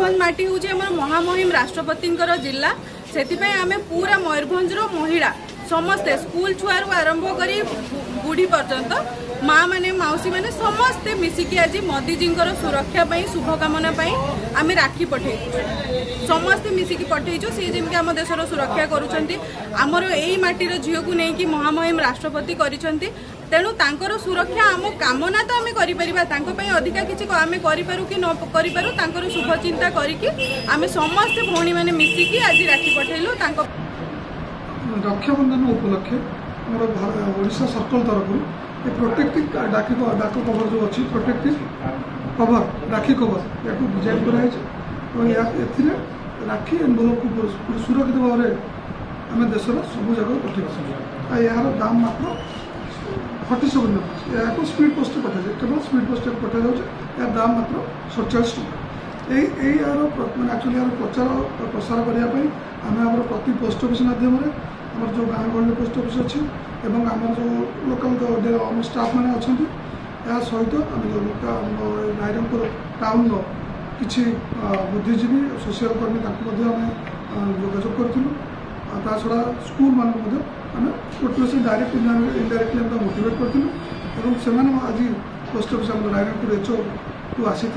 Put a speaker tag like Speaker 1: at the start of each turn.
Speaker 1: मयूरभंज माटी हूँ आम महामहिम राष्ट्रपति जिला से आम पूरा मयूरभंजर महिला समस्ते स्कूल छुआ आरंभ कर बुढ़ी पर्यंत माँ मैंने मौसी मैंने समस्ते मिसिकी आज मोदीजी सुरक्षा शुभकामना आम राखी पठे समस्ते मिसिकी पठेचु सी जमी आम देशर सुरक्षा करमर यही माटीर झील को लेकिन महामहिम राष्ट्रपति करिसेंती तेणु तांकर सुरक्षा आम कामना तो आम कर अधिका किसी आम करूँ कि न करूँ शुभ चिंता करें समस्ते भौणी मैंने मिसिकी आज राखी पठेलु
Speaker 2: रक्षाबंधन उपलक्षे ओडिशा सर्कल तरफ प्रोटेक्टिव डाक कवर जो अच्छी प्रोटेक्टिव कवर राखी कवर या डिजाइन कर राखी एनवलप को सुरक्षित भाव में आम देशर सब जगह पठे यार दाम मात्र 47 या स्पीड पोस्ट पठाए केवल स्पीड पोस्ट पठा जाए यार दाम मात्र 47 टका यार मैं एक्चुअली यार प्रचार प्रसार करने आम प्रति पोस्ट ऑफिस माध्यम आम जो गाँव गहली पोस्ट ऑफिस अच्छी एवं आम जो लोकल स्टाफ मैंने अच्छा या सहित आम जो रायरंगपुर टाउन किसी बुद्धिजीवी सोशल कर्मी आम जोगाजोग करूँ ता छड़ा स्कूल मान आम टोटल डायरेक्ट इनडायरेक्टली मोटिवेट करूँ आज पोस्ट ऑफिस रायरंगपुर एचओ को आसी